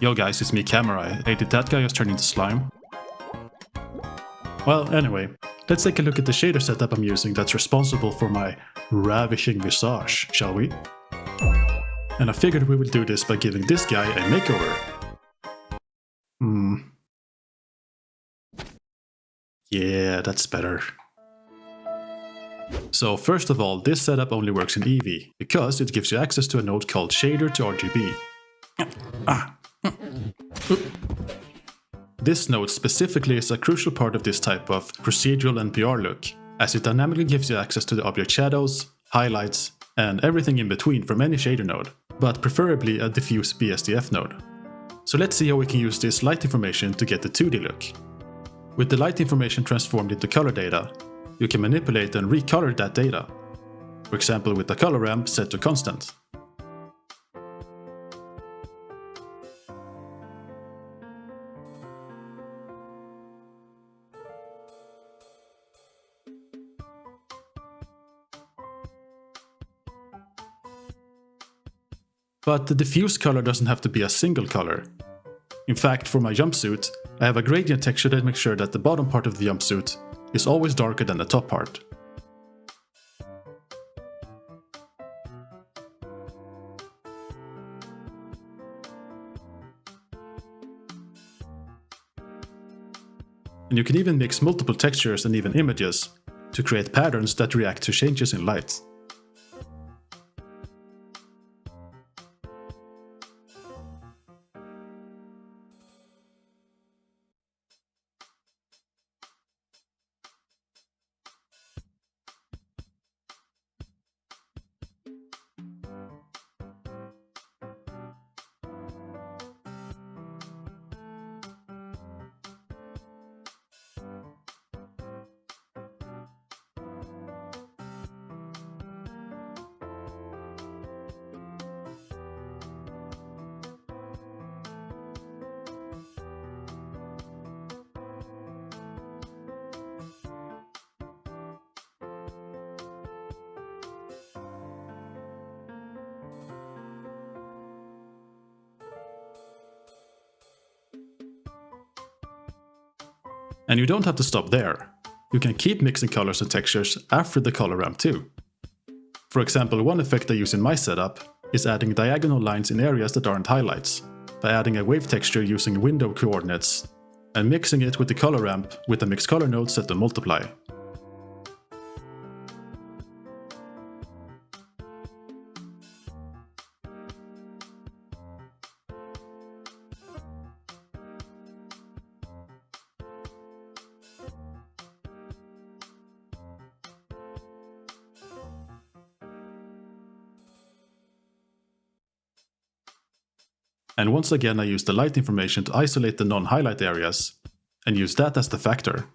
Yo guys, it's me Camerai. Hey, did that guy just turn into slime? Well, anyway, let's take a look at the shader setup I'm using that's responsible for my ravishing visage, shall we? And I figured we would do this by giving this guy a makeover. Yeah, that's better. So first of all, this setup only works in Eevee, because it gives you access to a node called Shader to RGB. This node specifically is a crucial part of this type of procedural NPR look, as it dynamically gives you access to the object shadows, highlights, and everything in between from any shader node, but preferably a diffuse BSDF node. So let's see how we can use this light information to get the 2D look. With the light information transformed into color data, you can manipulate and recolor that data, for example with the color ramp set to constant. But the diffuse color doesn't have to be a single color. In fact, for my jumpsuit, I have a gradient texture that makes sure that the bottom part of the jumpsuit is always darker than the top part. And you can even mix multiple textures and even images to create patterns that react to changes in light. And you don't have to stop there. You can keep mixing colors and textures after the color ramp too. For example, one effect I use in my setup is adding diagonal lines in areas that aren't highlights, by adding a wave texture using window coordinates, and mixing it with the color ramp with a mixed color node set to multiply. And once again I use the light information to isolate the non-highlight areas, and use that as the factor.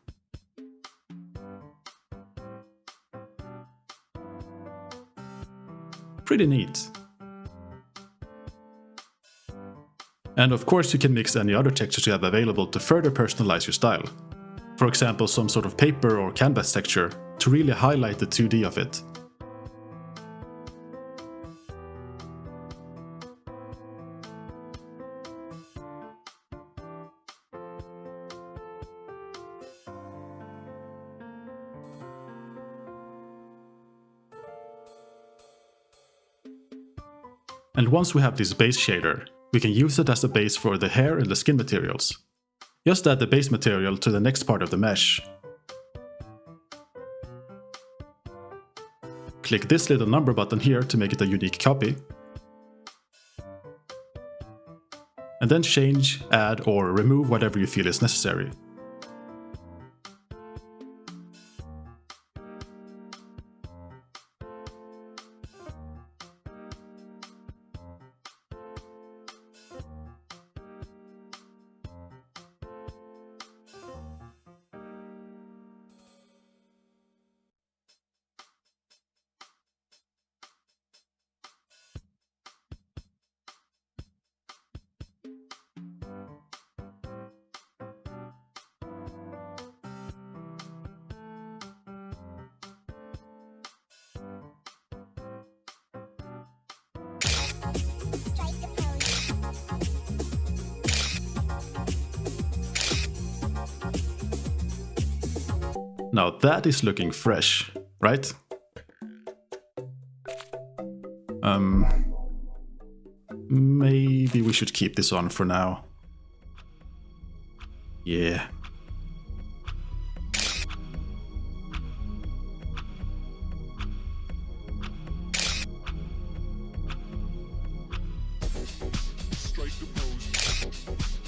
Pretty neat. And of course you can mix any other textures you have available to further personalize your style. For example, some sort of paper or canvas texture to really highlight the 2D of it. And once we have this base shader, we can use it as a base for the hair and the skin materials. Just add the base material to the next part of the mesh. Click this little number button here to make it a unique copy. And then change, add, or remove whatever you feel is necessary. Now that is looking fresh, right? Maybe we should keep this on for now. Yeah. Strike the pose.